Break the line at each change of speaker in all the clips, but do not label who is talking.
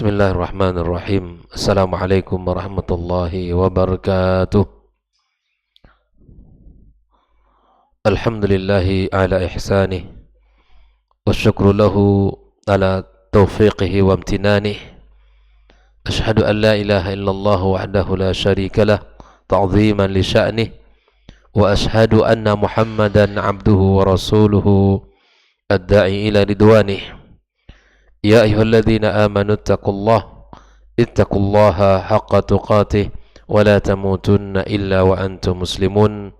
Bismillahirrahmanirrahim. Assalamualaikum warahmatullahi wabarakatuh. Alhamdulillahi ala ihsanih wa syukru lahu ala taufiqihi wa amtinanih. Ashhadu an la ilaha illallah wahdahu la syarika lah ta'ziman li sya'nih wa ashhadu anna Muhammadan abduhu wa rasuluhu ad-da'i ila ridwanih. Ya ayyuhalladzina amanu ittaqullaha haqqa tuqatih wa la tamutunna illa wa antum muslimun.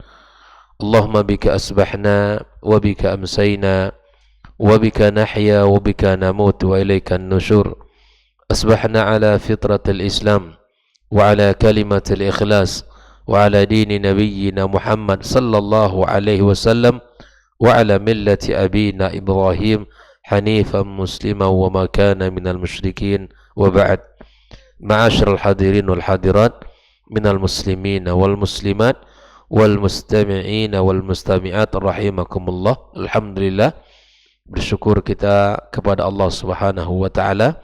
Allahumma bika asbahna wa bika amsayna wa bika nahya wa bika namut wa ilayka an-nusyur. Asbahna ala fitratil Islam wa ala kalimatil ikhlas wa ala dini nabiyyina Muhammad sallallahu alaihi wasallam wa ala millati abina Ibrahim hanifan musliman wa ma kana minal musyrikin wa ba'd. Ma'asyiral hadirin wal hadirat minal muslimin wal muslimat wal mustami'in wal mustami'at rahimakumullah. Alhamdulillah, bersyukur kita kepada Allah Subhanahu wa taala,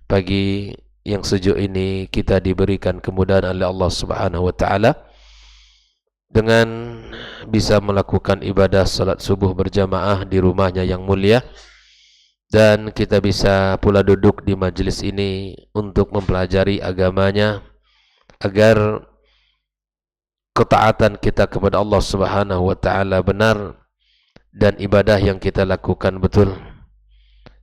pagi yang sejuk ini kita diberikan kemudahan oleh Allah Subhanahu wa taala dengan bisa melakukan ibadah salat subuh berjamaah di rumahnya yang mulia. Dan kita bisa pula duduk di majlis ini untuk mempelajari agamanya agar ketaatan kita kepada Allah Subhanahu wa taala benar dan ibadah yang kita lakukan betul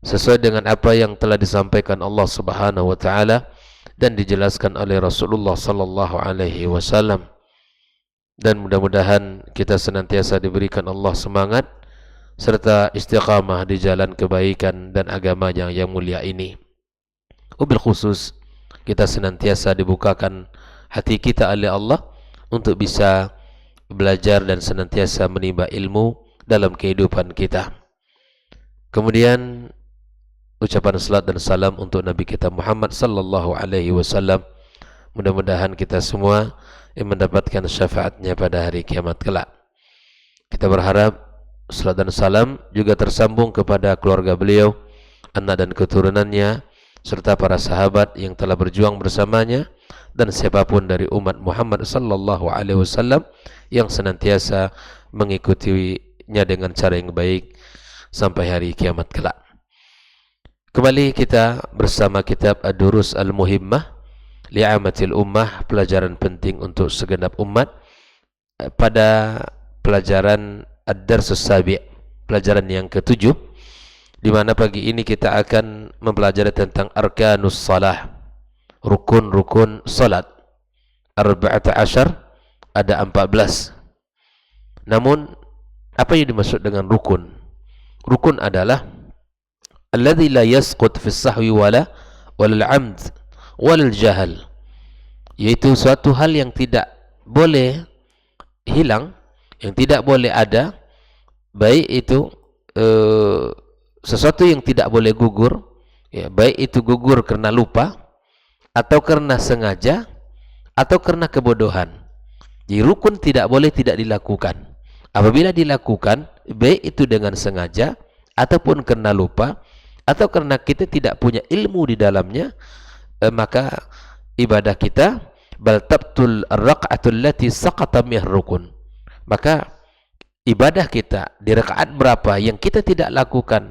sesuai dengan apa yang telah disampaikan Allah Subhanahu wa taala dan dijelaskan oleh Rasulullah sallallahu alaihi wasallam. Dan mudah-mudahan kita senantiasa diberikan Allah semangat serta istiqamah di jalan kebaikan dan agama yang mulia ini. Wabil khusus kita senantiasa dibukakan hati kita oleh Allah untuk bisa belajar dan senantiasa menimba ilmu dalam kehidupan kita. Kemudian ucapan salat dan salam untuk Nabi kita Muhammad sallallahu alaihi wasallam. Mudah-mudahan kita semua yang mendapatkan syafaatnya pada hari kiamat kelak. Kita berharap salat dan salam juga tersambung kepada keluarga beliau, anak dan keturunannya, serta para sahabat yang telah berjuang bersamanya, dan siapapun dari umat Muhammad sallallahu alaihi wasallam yang senantiasa mengikutinya dengan cara yang baik sampai hari kiamat kelak. Kembali kita bersama kitab Ad-Durus Al-Muhimmah li'amatil ummah, pelajaran penting untuk segenap umat, pada pelajaran Ad-Darsus Sabi', pelajaran yang ke-7, di mana pagi ini kita akan mempelajari tentang arkanus salah, rukun-rukun salat. Arba'ata asyar, ada 14. Namun apa yang dimaksud dengan rukun? Rukun adalah alladzi la yasqut fi sahwi wala wal 'amd wal jahal, yaitu suatu hal yang tidak boleh hilang, yang tidak boleh ada, baik itu sesuatu yang tidak boleh gugur, ya, baik itu gugur karena lupa atau karena sengaja atau karena kebodohan. Jadi rukun tidak boleh tidak dilakukan. Apabila dilakukan, baik itu dengan sengaja ataupun karena lupa atau karena kita tidak punya ilmu di dalamnya, maka ibadah kita bal tabtul raq'atul lati saqata min rukun. Maka ibadah kita di rakaat berapa yang kita tidak lakukan,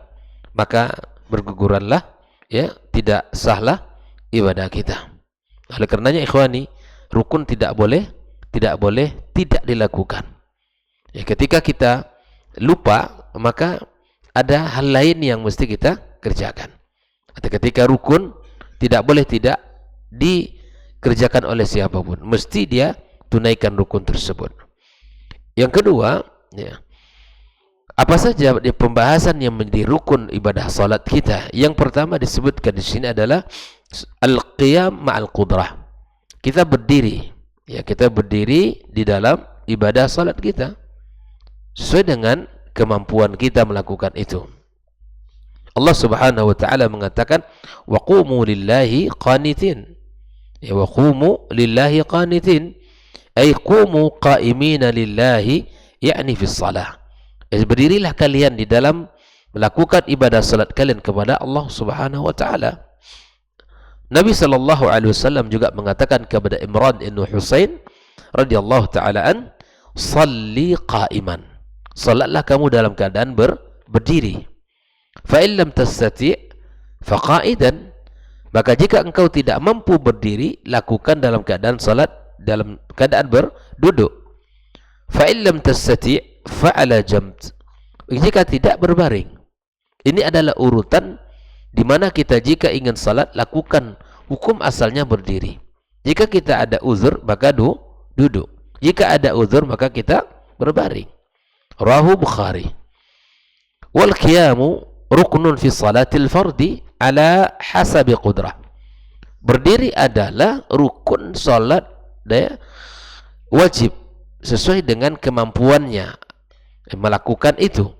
maka berguguranlah, ya, tidak sahlah ibadah kita. Oleh karenanya ikhwani, rukun tidak boleh tidak dilakukan. Ya, ketika kita lupa, maka ada hal lain yang mesti kita kerjakan. Atau ketika rukun tidak boleh tidak dikerjakan oleh siapapun, mesti dia tunaikan rukun tersebut. Yang kedua, ya, apa saja pembahasan yang menjadi rukun ibadah salat kita? Yang pertama disebutkan di sini adalah al-qiyam ma'al qudrah. Kita berdiri, ya, kita berdiri di dalam ibadah salat kita sesuai dengan kemampuan kita melakukan itu. Allah Subhanahu wa taala mengatakan wa qumu lillahi qanitin. Ya, wa qumu lillahi qanitin, ay qumu qa'imina lillahi, yakni fi shalah. Berdirilah kalian di dalam melakukan ibadah salat kalian kepada Allah Subhanahu wa taala. Nabi SAW juga mengatakan kepada Imran bin Husain radhiyallahu taala an, "Shalli qa'iman." Salatlah kamu dalam keadaan berdiri. Fa in lam tastati' fa qa'idan. Maka jika engkau tidak mampu berdiri, lakukan dalam keadaan salat dalam keadaan berduduk. Fa in lam tastati' fa 'ala jamb. Jika tidak, berbaring. Ini adalah urutan di mana kita jika ingin salat lakukan hukum asalnya berdiri. Jika kita ada uzur maka duduk. Jika ada uzur maka kita berbaring. Rawahu Bukhari. Wal qiyamu ruknun fi salatil fardi ala hasabi qudrah. Berdiri adalah rukun salat wajib sesuai dengan kemampuannya melakukan itu.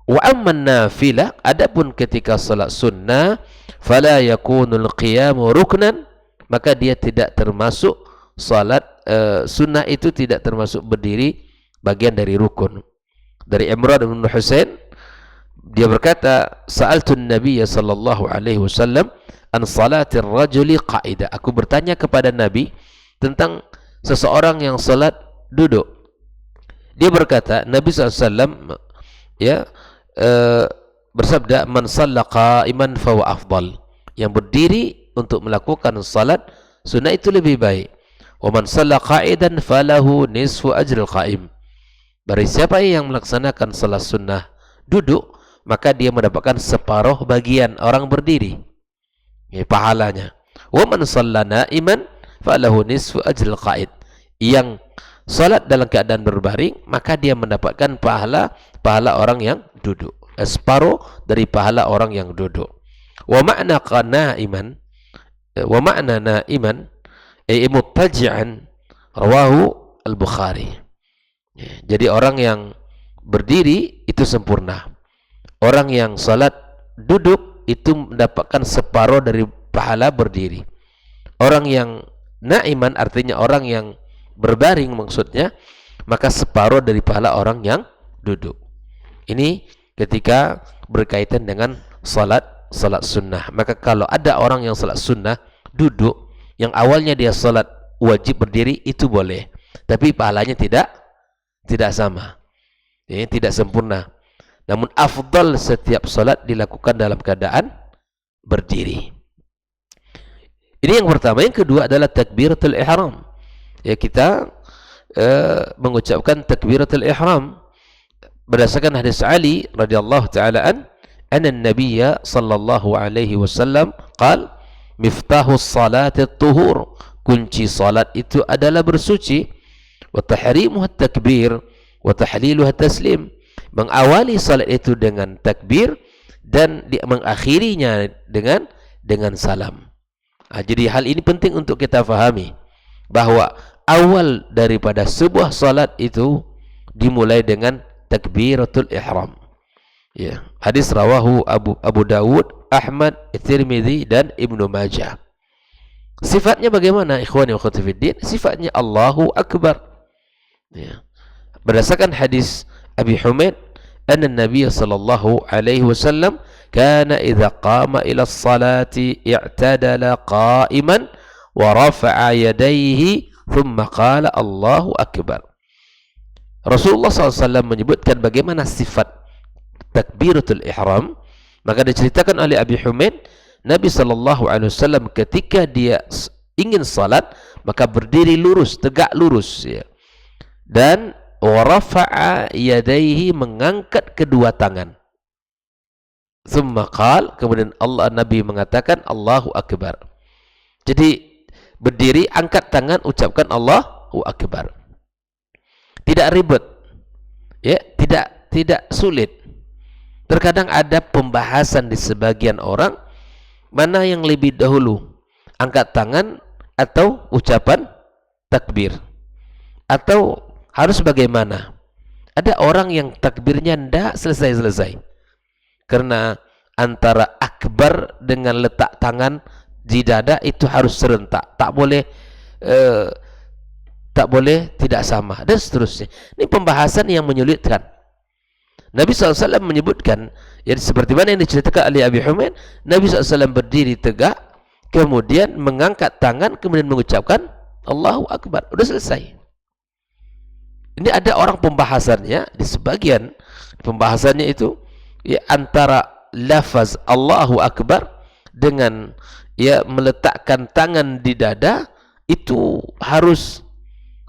Wa amman nafilah, adapun ketika salat sunnah, fala yakunul qiyamu ruknan, maka dia tidak termasuk salat sunnah itu tidak termasuk berdiri bagian dari rukun. Dari Imran bin Husain, dia berkata, sa'altun Nabiy sallallahu alaihi wasallam an salatir rajuli qa'ida. Aku bertanya kepada Nabi tentang seseorang yang salat duduk. Dia berkata, Nabi SAW bersabda, man shalla qa'iman fa huwa afdal. Yang berdiri untuk melakukan salat sunnah itu lebih baik. Wa man shalla qa'idan falahu nisfu ajril qa'im. Bagi siapa yang melaksanakan salat sunnah duduk, maka dia mendapatkan separuh bagian orang berdiri, pahalanya. Wa man shalla na'iman falahu nisfu ajril qa'id. Yang salat dalam keadaan berbaring, maka dia mendapatkan pahala orang yang duduk, separuh dari pahala orang yang duduk. Wa ma'na na'iman, wa ma'na na'iman ay muttaji'an, rawahu al-Bukhari. Jadi orang yang berdiri itu sempurna. Orang yang salat duduk itu mendapatkan separuh dari pahala berdiri. Orang yang na'iman artinya orang yang berbaring maksudnya, maka separuh dari pahala orang yang duduk. Ini ketika berkaitan dengan salat sunnah. Maka kalau ada orang yang salat sunnah duduk, yang awalnya dia salat wajib berdiri, itu boleh, tapi pahalanya tidak sama, tidak sempurna. Namun afdal setiap salat dilakukan dalam keadaan berdiri. Ini yang pertama. Yang kedua adalah takbiratul ihram. Kita mengucapkan takbiratul ihram berdasarkan hadis Ali radhiyallahu taala anna an-nabiy sallallahu alaihi wasallam qaal, miftahus salati at-tuhur, kunci salat itu adalah bersuci, wa tahrimuha at-takbir wa tahliluha at-taslim, mengawali salat itu dengan takbir dan mengakhirinya dengan salam. Jadi hal ini penting untuk kita fahami, bahwa awal daripada sebuah salat itu dimulai dengan takbiratul ihram. Hadis rawahu Abu Dawud, Ahmad, Tirmidzi dan Ibnu Majah. Sifatnya bagaimana ikhwani wa akhwati fiddin? Sifatnya Allahu Akbar. Berdasarkan hadis Abi Humaid, anna Nabiy sallallahu alaihi wasallam kana idza qama ila as-salati i'tadala qa'iman wa rafa'a yadayhi thumma qala Allahu Akbar. Rasulullah SAW menyebutkan bagaimana sifat takbiratul ihram. Maka diceritakan oleh Abi Humaid, Nabi SAW ketika dia ingin salat, maka berdiri lurus, tegak lurus, dan wa rafa'a yadayhi, mengangkat kedua tangan. Thumma qala, kemudian Nabi mengatakan Allahu Akbar. Jadi berdiri, angkat tangan, ucapkan Allahu Akbar. Tidak ribet, tidak sulit. Terkadang ada pembahasan di sebagian orang, mana yang lebih dahulu, angkat tangan atau ucapan takbir, atau harus bagaimana. Ada orang yang takbirnya tidak selesai-selesai, karena antara akbar dengan letak tangan di dada itu harus serentak, tak boleh tidak sama, dan seterusnya. Ini pembahasan yang menyulitkan. Nabi SAW menyebutkan, seperti mana yang diceritakan oleh Abi Humaid, Nabi SAW berdiri tegak, kemudian mengangkat tangan, kemudian mengucapkan Allahu Akbar. Udah selesai. Ini ada orang pembahasannya, di sebagian pembahasannya itu ya, antara lafaz Allahu Akbar dengan ya meletakkan tangan di dada itu harus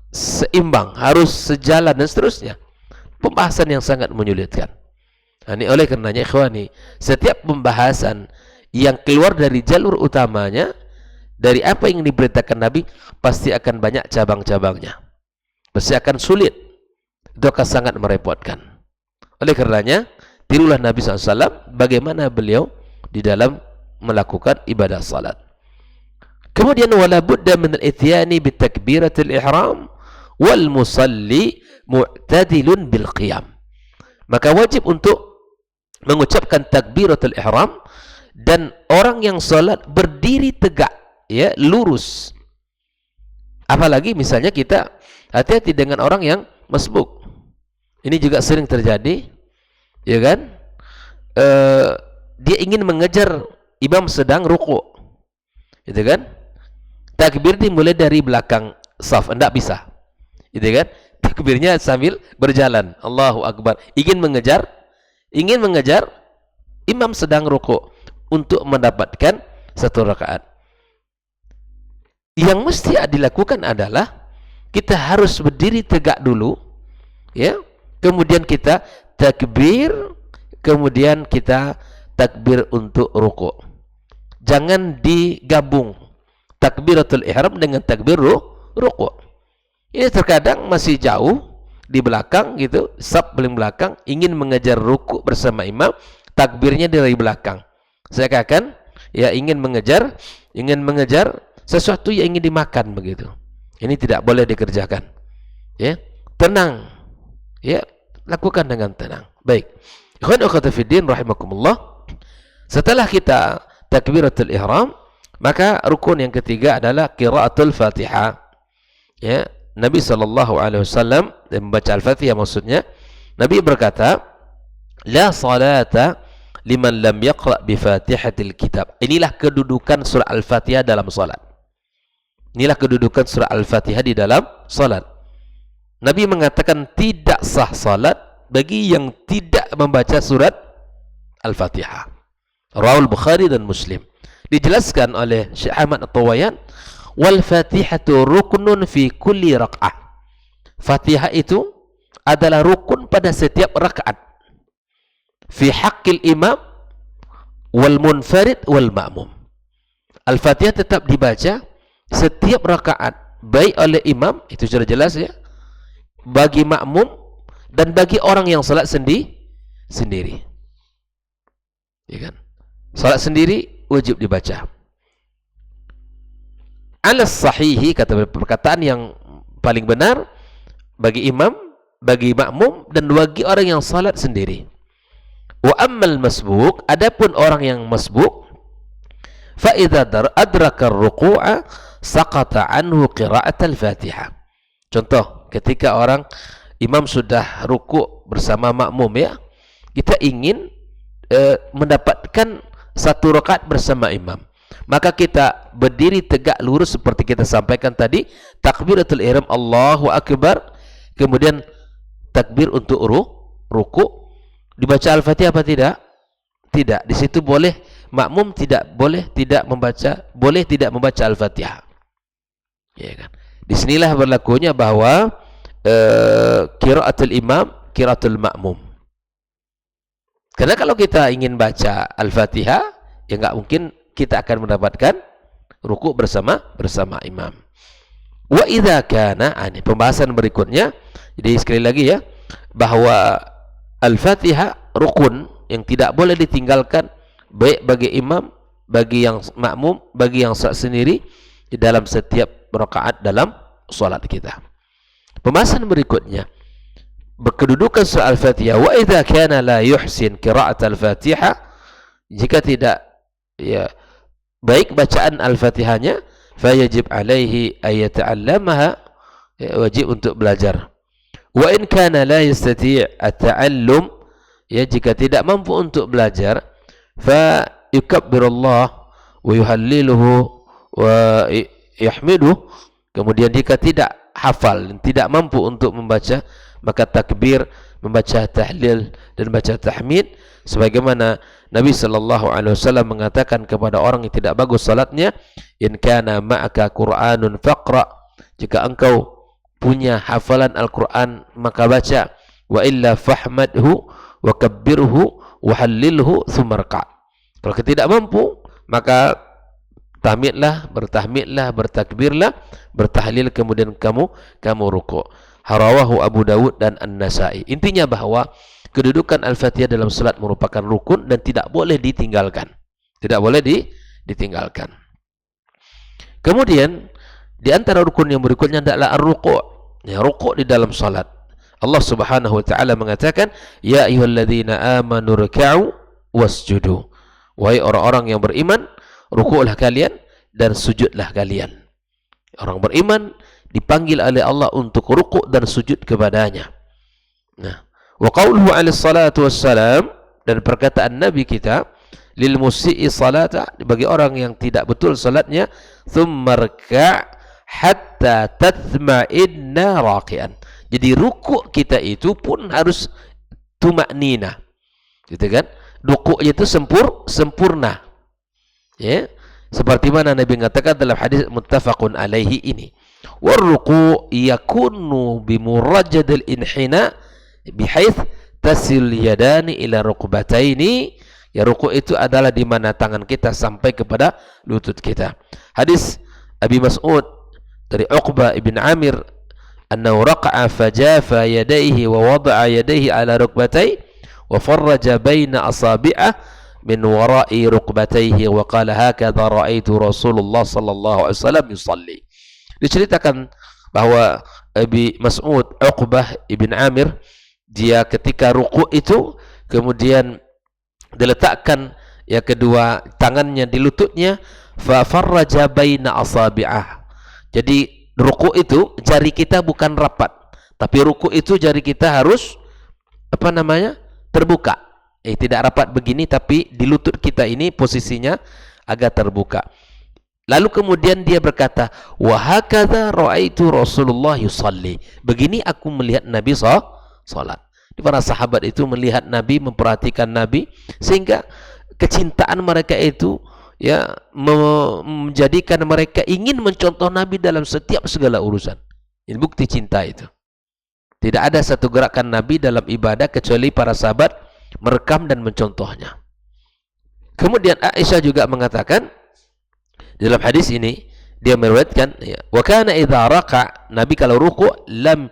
seimbang, harus sejalan dan seterusnya. Pembahasan yang sangat menyulitkan. Nah, ini oleh karenanya ikhwani, setiap pembahasan yang keluar dari jalur utamanya, dari apa yang diberitakan Nabi, pasti akan banyak cabang-cabangnya. Pasti akan sulit. Itu akan sangat merepotkan. Oleh karenanya, tirulah Nabi SAW bagaimana beliau di dalam melakukan ibadah salat. Kemudian wala budda min al-ithyani bi takbiratil ihram wal musalli mu'tadilun bil qiyam. Maka wajib untuk mengucapkan takbiratul ihram dan orang yang salat berdiri tegak, ya, lurus. Apalagi misalnya kita hati-hati dengan orang yang masbuk. Ini juga sering terjadi, ya kan? Dia ingin mengejar imam sedang ruku, gitu kan? Takbir dimulai dari belakang saf, enggak bisa, gitu kan? Takbirnya sambil berjalan, Allahu Akbar. Ingin mengejar imam sedang ruku untuk mendapatkan satu rakaat. Yang mesti dilakukan adalah kita harus berdiri tegak dulu, ya. Kemudian kita takbir, kemudian kita takbir untuk ruku. Jangan digabung takbiratul ihram dengan takbir ruku. Ini terkadang masih jauh di belakang gitu, saf paling belakang, ingin mengejar ruku bersama imam, takbirnya dari belakang. Saya katakan, ya, ingin mengejar sesuatu yang ingin dimakan begitu. Ini tidak boleh dikerjakan. Ya, tenang. Ya, lakukan dengan tenang. Baik. Ikhwan akhwat fiddin rahimakumullah. Setelah kita takbiratul ihram, maka rukun yang ketiga adalah qiraatul Fatihah. Ya, Nabi SAW membaca Al-Fatihah, maksudnya Nabi berkata, la salata liman lam yaqra bi Fatihatil kitab. Inilah kedudukan surah Al-Fatihah dalam salat. Inilah kedudukan surah Al-Fatihah di dalam salat. Nabi mengatakan tidak sah salat bagi yang tidak membaca surat Al-Fatihah. Rawal Bukhari dan Muslim. Dijelaskan oleh Syekh Ahmad At-Tawayan, wal Fatihatu ruknun fi kulli rak'ah. Fatihah itu adalah rukun pada setiap rakaat. Fi haqqil imam wal munfarid wal ma'mum. Al-Fatihah tetap dibaca setiap rakaat, baik oleh imam, itu sudah jelas ya, bagi makmum dan bagi orang yang salat sendiri. Ya kan? Salat sendiri wajib dibaca. Alas sahihi, kata perkataan yang paling benar, bagi imam, bagi makmum dan bagi orang yang salat sendiri. Wa ammal masbuk, adapun orang yang masbuk, fa idza adraka ar-ruku'a saqata anhu qira'at al-Fatihah. Contoh, ketika imam sudah ruku bersama makmum, ya, kita ingin mendapatkan satu rakaat bersama imam, maka kita berdiri tegak lurus seperti kita sampaikan tadi, takbiratul ihram Allahu Akbar, kemudian takbir untuk ruku. Dibaca Al-Fatihah apa tidak? Tidak. Di situ boleh makmum tidak membaca Al-Fatihah. Ya kan? Disinilah berlakunya bahwa qiraatul imam, qiraatul makmum. Karena kalau kita ingin baca Al-Fatihah, ya enggak mungkin kita akan mendapatkan ruku bersama imam. Wa idza kana, ini pembahasan berikutnya. Jadi sekali lagi ya, bahwa Al-Fatihah rukun yang tidak boleh ditinggalkan, baik bagi imam, bagi yang makmum, bagi yang salat sendiri, di dalam setiap rakaat dalam salat kita. Pembahasan berikutnya, berkedudukan surah Al-Fatihah. Wa idza kana la yuhsin qira'at Al-Fatihah, jika tidak ya baik bacaan Al-Fatihahnya, fayajib alaihi ay yata'allamaha, ya, wajib untuk belajar. Wa in kana la yastati' at-ta'allum, ya, jika tidak mampu untuk belajar, fa yukabbirullah wa yuhalliluhu wa yahmidu, kemudian jika tidak hafal, tidak mampu untuk membaca, maka takbir, membaca tahlil dan baca tahmid, sebagaimana Nabi sallallahu alaihi wasallam mengatakan kepada orang yang tidak bagus salatnya, in kana ma'aka Qur'anun faqra, jika engkau punya hafalan Al-Qur'an maka baca, wa illa fahmadhu wa kabbirhu wa hallilhu thumma rka'. Kalau tidak mampu, maka tahmidlah, bertahmidlah, bertakbirlah, bertahlil, kemudian kamu rukuk. Harawahu Abu Dawud dan An-Nasai. Intinya bahwa kedudukan Al-Fatihah dalam salat merupakan rukun dan tidak boleh ditinggalkan. Tidak boleh ditinggalkan. Kemudian di antara rukun yang berikutnya adalah ar-ruku'. Ya, rukuk di dalam salat. Allah Subhanahu wa taala mengatakan, ya ayyuhalladzina amanu ruk'u wasjudu. Wahai orang-orang yang beriman, rukuklah kalian dan sujudlah kalian. Orang beriman dipanggil oleh Allah untuk rukuk dan sujud kepadanya. Nah, wa qauluhu alaihi salatu wassalam, dan perkataan Nabi kita, lil musii salata, bagi orang yang tidak betul salatnya, thumma rka' hatta tatma'inna raqi'an. Jadi rukuk kita itu pun harus tumaknina, gitu kan? Rukuknya itu sempurna. Ya, seperti mana Nabi mengatakan dalam hadis muttafaqun alaihi ini, warruku yakunu bimurajjadil inhina bihaits tasil yadani ila rukbataini. Ya, ruku itu adalah di mana tangan kita sampai kepada lutut kita. Hadis Abi Mas'ud dari Uqbah ibn Amir, annahu raqa'a fajafa yadayhi wa wada'a yadayhi ala rukbatayhi wa farraja baina asabi'ah min wara'i rukbatayhi wa qala hakadha ra'aitu Rasulullah sallallahu alaihi wasallam yusalli. Diceritakan bahwa Abi Mas'ud Uqbah ibn Amir, dia ketika ruku' itu kemudian diletakkan ya kedua tangannya di lututnya, fa farraja baina asabi'ah. Jadi ruku' itu jari kita bukan rapat, tapi ruku' itu jari kita harus terbuka. Tidak rapat begini, tapi di lutut kita ini posisinya agak terbuka. Lalu kemudian dia berkata, wa hakadha ra'aitu Rasulullah yusalli. Begini aku melihat Nabi salat. Para sahabat itu melihat Nabi, memperhatikan Nabi, sehingga kecintaan mereka itu ya menjadikan mereka ingin mencontoh Nabi dalam setiap segala urusan. Ini bukti cinta itu. Tidak ada satu gerakan Nabi dalam ibadah kecuali para sahabat merekam dan mencontohnya. Kemudian Aisyah juga mengatakan dalam hadis ini, dia meriwayatkan, ya, wa kana idza raqa', Nabi kalau ruku' lam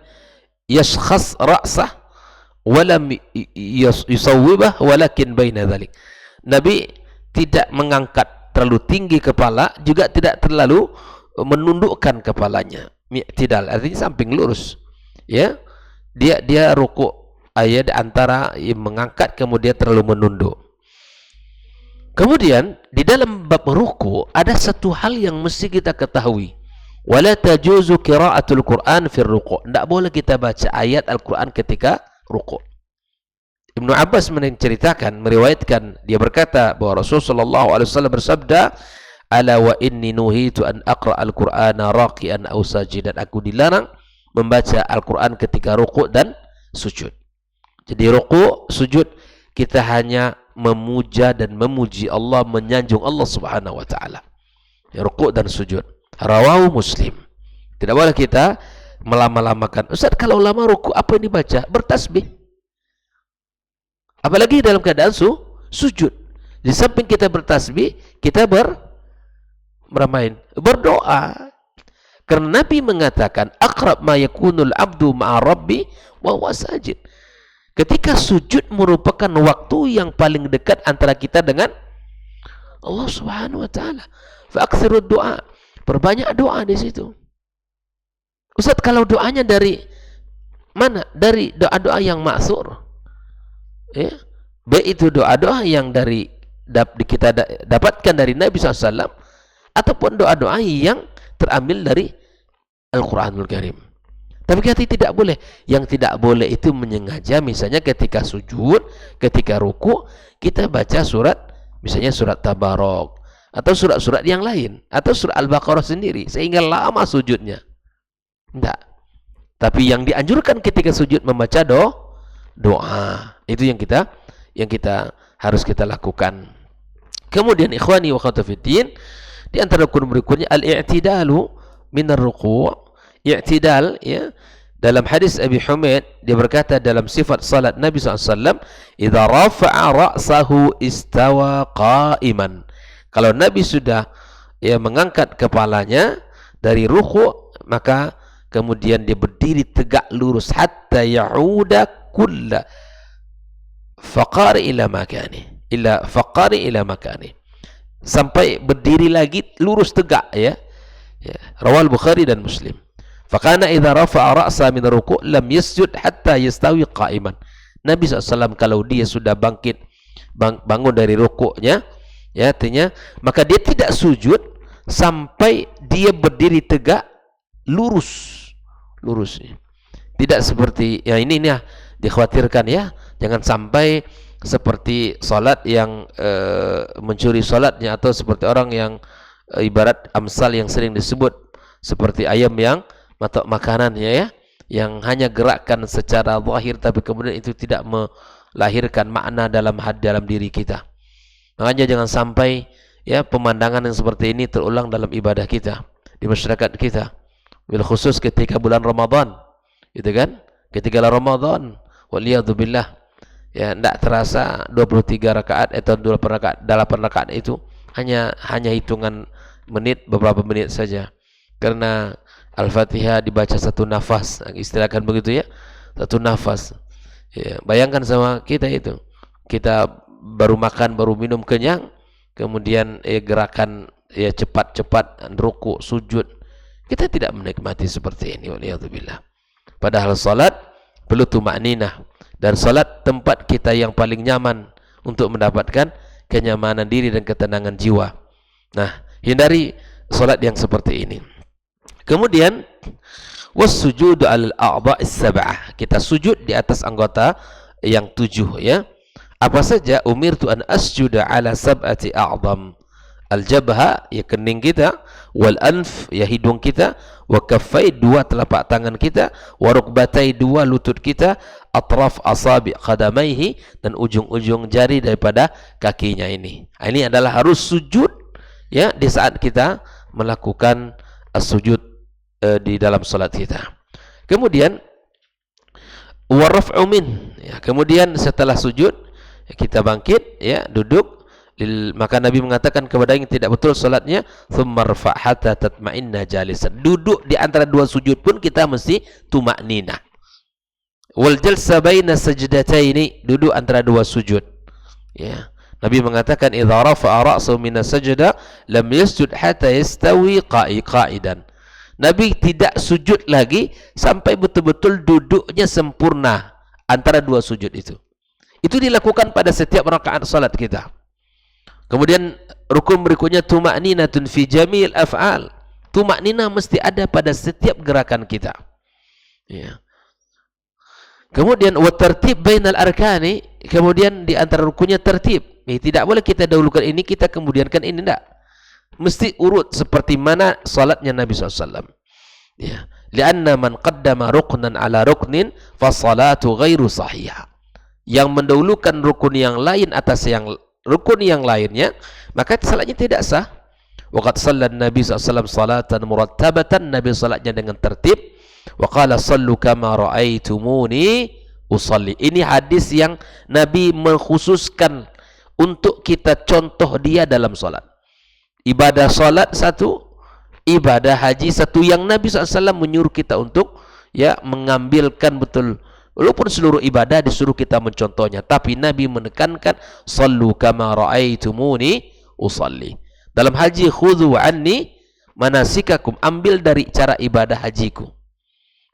yashkhas ra'sah wa lam yusawwibah walakin baina dzalik. Nabi tidak mengangkat terlalu tinggi kepala, juga tidak terlalu menundukkan kepalanya. Mi'tidal artinya samping lurus. Ya. Dia rukuk ayat antara mengangkat kemudian terlalu menunduk. Kemudian di dalam bab ruku ada satu hal yang mesti kita ketahui. Wala tajuzu qira'atul Qur'an fi ruku'. Tidak boleh kita baca ayat Al-Qur'an ketika ruku'. Ibnu Abbas menceritakan, meriwayatkan, dia berkata bahwa Rasulullah sallallahu alaihi wasallam bersabda, ala wa inni nuhitu an aqra al-Qur'ana raqian aw sajidan. Aku dilarang membaca Al-Qur'an ketika ruku' dan sujud. Jadi ruku', sujud, kita hanya memuja dan memuji Allah, menyanjung Allah Subhanahu wa taala. Ya, ruku' dan sujud. Rawahu Muslim. Tidak boleh kita melama-lamakan. Ustaz, kalau lama ruku' apa yang dibaca? Bertasbih. Apalagi dalam keadaan sujud. Di samping kita bertasbih, kita bermain, berdoa. Karena Nabi mengatakan, aqrab ma yakunul abdu ma'a rabbi wa huwa sajid. Ketika sujud merupakan waktu yang paling dekat antara kita dengan Allah Subhanahu wa taala. Fa aktsirud du'a. Perbanyak doa di situ. Ustaz, kalau doanya dari mana? Dari doa-doa yang ma'tsur. Ya, baik itu doa-doa yang kita dapatkan dari Nabi SAW, ataupun doa-doa yang terambil dari Al-Quranul Karim. Tapi kita tidak boleh. Yang tidak boleh itu menyengaja, misalnya ketika sujud, ketika ruku, kita baca surat, misalnya surat Tabarok, atau surat-surat yang lain, atau surat Al-Baqarah sendiri, sehingga lama sujudnya. Tidak. Tapi yang dianjurkan ketika sujud membaca doa. Itu yang kita harus kita lakukan. Kemudian ikhwani wa akhwati fiddin, di antara rukun berikutnya al-i'tidalu minar ruku'. I'tidal, ya. Dalam hadis Abi Humaid dia berkata dalam sifat salat Nabi SAW, idza rafa'a ra'sahu istawa qa'iman. Kalau Nabi sudah mengangkat kepalanya dari ruku', maka kemudian dia berdiri tegak lurus hatta ya'uda kulla faqari ila makani, sampai berdiri lagi lurus tegak, ya. Rawal Bukhari dan Muslim. Fakana idza rafa'a ra'sa min ruku' lam yasjud hatta yastawi qa'iman. Nabi SAW kalau dia sudah bangun dari rukuknya, ya, artinya maka dia tidak sujud sampai dia berdiri tegak lurus. Tidak seperti ini dikhawatirkan, ya, jangan sampai seperti salat yang mencuri salatnya, atau seperti orang yang ibarat amsal yang sering disebut seperti ayam yang matok makanannya, ya, yang hanya gerakkan secara zahir tapi kemudian itu tidak melahirkan makna dalam diri kita. Makanya jangan sampai, ya, pemandangan yang seperti ini terulang dalam ibadah kita di masyarakat kita, bil khusus ketika bulan Ramadan, gitu kan? Ketika Ramadan, waliyadzubillah, ya, tidak terasa 23 rakaat atau 8 rakaat itu hanya hitungan menit, beberapa menit saja, karena Al-Fatihah dibaca satu nafas, istilahkan begitu, ya, satu nafas. Ya, bayangkan sama kita itu, kita baru makan, baru minum kenyang, kemudian gerakan cepat-cepat, ruku, sujud, kita tidak menikmati seperti ini, waliyadzubillah. Padahal salat perlu tumakninah, dan salat tempat kita yang paling nyaman untuk mendapatkan kenyamanan diri dan ketenangan jiwa. Nah, hindari salat yang seperti ini. Kemudian wassujudu 'alal a'dha'is sab'ah, kita sujud di atas anggota yang 7, ya. Apa saja? Umirtu an asjuda 'ala sab'ati a'dham. Al-jabha, ya, kening kita, wal anf, ya, hidung kita, wa kaffai, 2 telapak tangan kita, wa rukbatai, 2 lutut kita, atraf asabi' qadamaihi, dan ujung-ujung jari daripada kakinya ini. Ini adalah harus sujud, ya, di saat kita melakukan sujud di dalam salat kita. Kemudian waraf'u min, ya, kemudian setelah sujud, ya, kita bangkit, ya, duduk. Maka Nabi mengatakan kepada yang tidak betul salatnya, tsumma rfa' hatta tatma'inna jalisan. Duduk di antara 2 sujud pun kita mesti tumakninah. Wal jalsa baina sajdataini, duduk antara 2 sujud, ya. Nabi mengatakan idza rafa'a ra'sahu min as-sajdah lam yasjud hatta yastawi qa'idan. Nabi tidak sujud lagi sampai betul-betul duduknya sempurna antara 2 sujud itu. Itu dilakukan pada setiap rakaat salat kita. Kemudian rukun berikutnya tumakninatun fi jamil af'al. Tumakninah mesti ada pada setiap gerakan kita, ya. Kemudian wa tartib bainal arkani, kemudian di antara rukunnya tertib. Tidak boleh kita dahulukan ini, kita kemudiankan ini, tidak. Mesti urut seperti mana salatnya Nabi SAW, ya. Lianna man qaddama ruknan ala ruknin fa salatu ghairu sahihah. Yang mendahulukan rukun yang lain atas rukun yang lainnya, maka salatnya tidak sah. Waqad shalla Nabi SAW salatan murattabatan, Nabi salatnya dengan tertib. Wa qala sallu kama ra'aitumuni usalli. Ini hadis yang Nabi mengkhususkan untuk kita contoh dia dalam salat. Ibadah salat satu, ibadah haji satu, yang Nabi SAW menyuruh kita untuk, ya, mengambilkan betul. Walaupun seluruh ibadah disuruh kita mencontohnya, tapi Nabi menekankan sallu kama ra'aitumuni usalli. Dalam haji, khudhu anni manasikakum, ambil dari cara ibadah hajiku.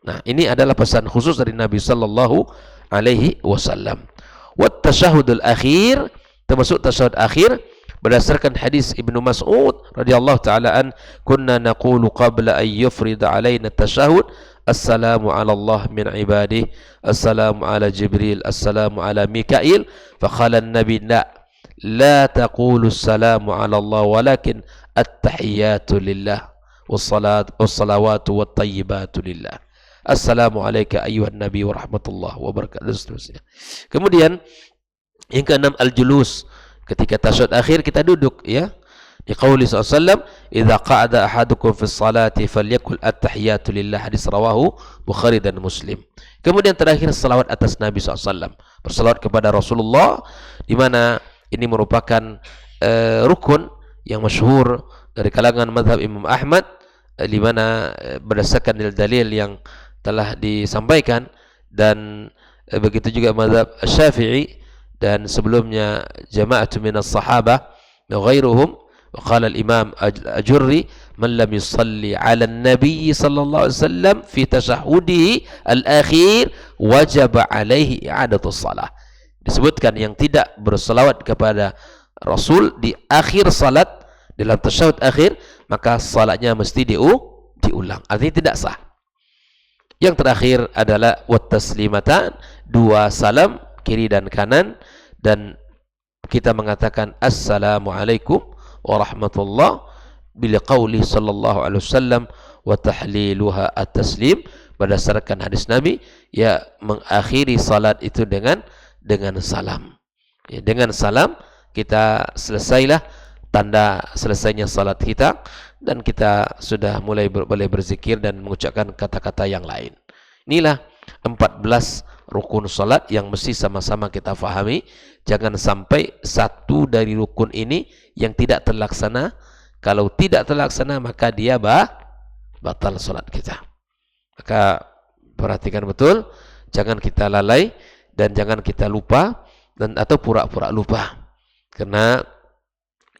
Nah, ini adalah pesan khusus dari Nabi sallallahu alaihi wasallam. Wat tasyahudul akhir, termasuk tasyahud akhir, berdasarkan hadis Ibnu Mas'ud radhiyallahu taala an, kunna naqulu qabla an yufrida alaina tasyahud, assalamu ala Allah min ibadihi, assalamu ala Jibril, assalamu ala Mikail. Faqala an-nabi la la taqulu assalamu ala Allah walakin at-tahiyyatu lillah wassalawatu wattayyibatu lillah. Assalamu alayka ayyuhan nabi wa rahmatullah wa barakatuh, dan seterusnya. Kemudian yang keenam, al-julus. Ketika tasyahud akhir kita duduk, ya. Di qauli sallallahu, idza qa'ada ahadukum fi sholati falyakul at-tahiyatu lillah, hadis rawahu Bukhari dan Muslim. Kemudian terakhir salawat atas Nabi SAW, bersalawat kepada Rasulullah, di mana ini merupakan rukun yang masyhur dari kalangan mazhab Imam Ahmad, di mana berdasarkan dalil yang telah disampaikan, dan begitu juga mazhab Syafi'i, dan sebelumnya jama'atu minas sahabah wa ghairuhum. وقال الإمام أجري من لم يصلي على النبي صلى الله عليه وسلم في تشهده الأخير وجب عليه إعادة الصلاة. Disebutkan yang tidak berselawat kepada Rasul di akhir salat, dalam tasyahud akhir, maka salatnya mesti diulang, artinya tidak sah. Yang terakhir adalah wat taslimatan, dua salam kiri dan kanan, dan kita mengatakan assalamualaikum warahmatullah bila qauli sallallahu alaihi wasallam wa tahliluha at-taslim, berdasarkan hadis Nabi, ya, mengakhiri salat itu dengan salam. Ya, dengan salam kita selesailah, tanda selesainya salat kita, dan kita sudah mulai boleh berzikir dan mengucapkan kata-kata yang lain. Inilah 14 rukun salat yang mesti sama-sama kita fahami. Jangan sampai satu dari rukun ini yang tidak terlaksana. Kalau tidak terlaksana, maka dia batal salat kita. Maka perhatikan betul, jangan kita lalai dan jangan kita lupa, dan atau pura-pura lupa, karena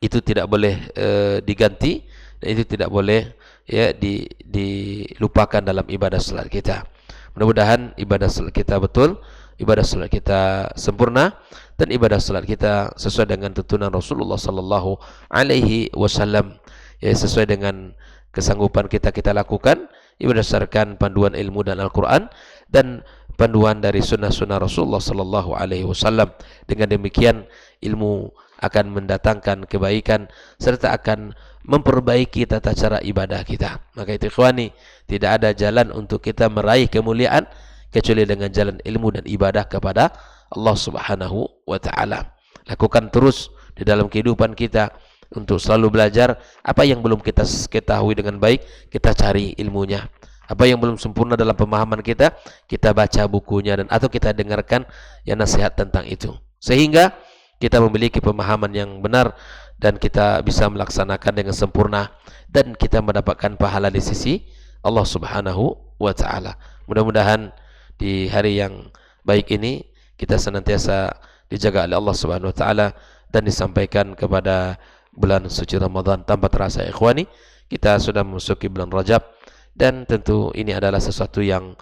itu tidak boleh diganti, dan itu tidak boleh, ya, dilupakan dalam ibadah salat kita. Mudah-mudahan ibadah salat kita betul, ibadah salat kita sempurna, dan ibadah salat kita sesuai dengan tuntunan Rasulullah sallallahu alaihi wasallam, ya, sesuai dengan kesanggupan kita lakukan, ya, berdasarkan panduan ilmu dan Al-Qur'an dan panduan dari sunnah-sunnah Rasulullah sallallahu alaihi wasallam. Dengan demikian ilmu akan mendatangkan kebaikan serta akan memperbaiki tata cara ibadah kita. Maka itu ikhwani, tidak ada jalan untuk kita meraih kemuliaan kecuali dengan jalan ilmu dan ibadah kepada Allah Subhanahu wa taala. Lakukan terus di dalam kehidupan kita untuk selalu belajar. Apa yang belum kita ketahui dengan baik, kita cari ilmunya. Apa yang belum sempurna dalam pemahaman kita baca bukunya, dan atau kita dengarkan yang nasihat tentang itu, sehingga kita memiliki pemahaman yang benar dan kita bisa melaksanakan dengan sempurna, dan kita mendapatkan pahala di sisi Allah Subhanahu wa taala. Mudah-mudahan di hari yang baik ini kita senantiasa dijaga oleh Allah Subhanahu wa taala dan disampaikan kepada bulan suci Ramadan tanpa terasa. Ikhwani, kita sudah memasuki bulan Rajab, dan tentu ini adalah sesuatu yang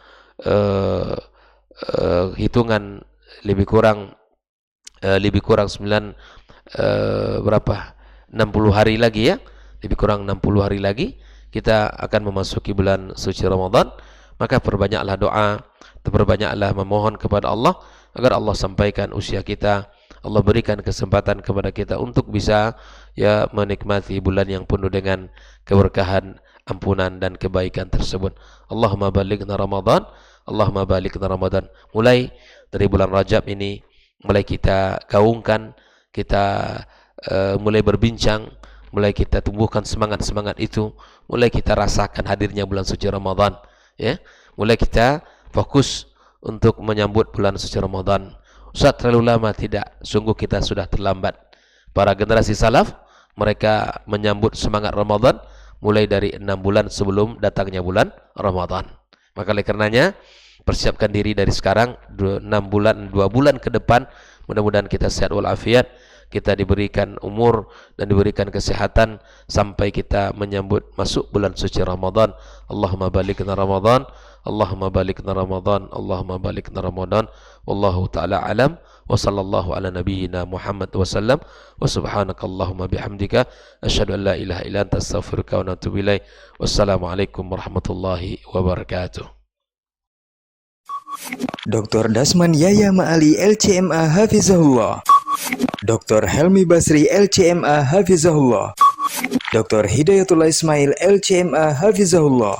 hitungan lebih kurang 60 hari lagi, ya, lebih kurang 60 hari lagi kita akan memasuki bulan suci Ramadan. Maka perbanyaklah doa, perbanyaklah memohon kepada Allah agar Allah sampaikan usia kita, Allah berikan kesempatan kepada kita untuk bisa, ya, menikmati bulan yang penuh dengan keberkahan, ampunan dan kebaikan tersebut. Allahumma balighna Ramadan, Allahumma balighna Ramadan. Mulai dari bulan Rajab ini, mulai kita gaungkan, kita mulai berbincang, mulai kita tumbuhkan semangat-semangat itu, mulai kita rasakan hadirnya bulan suci Ramadan, ya. Mulai kita fokus untuk menyambut bulan suci Ramadan. Ustaz, terlalu lama? Tidak, sungguh kita sudah terlambat. Para generasi salaf, mereka menyambut semangat Ramadan mulai dari 6 bulan sebelum datangnya bulan Ramadan. Maka oleh karenanya, persiapkan diri dari sekarang, 2 bulan ke depan, mudah-mudahan kita sehat walafiat, kita diberikan umur dan diberikan kesehatan sampai kita menyambut masuk bulan suci Ramadan. Allahumma balighna Ramadan, Allahumma balighna Ramadan, Allahumma balighna Ramadan. Wallahu ta'ala alam, wa sallallahu ala nabiyyina Muhammad wa sallam, wa subhanakallahumma bihamdika asyhadu an la ilaha illa anta astaghfiruka wa atubu ilaik. Wassalamualaikum warahmatullahi wabarakatuh.
Dr. Dasman Yaya Ma'ali LCMA Hafizahullah Dr. Helmi Basri LCMA Hafizahullah, Dr. Hidayatullah Ismail LCMA Hafizahullah,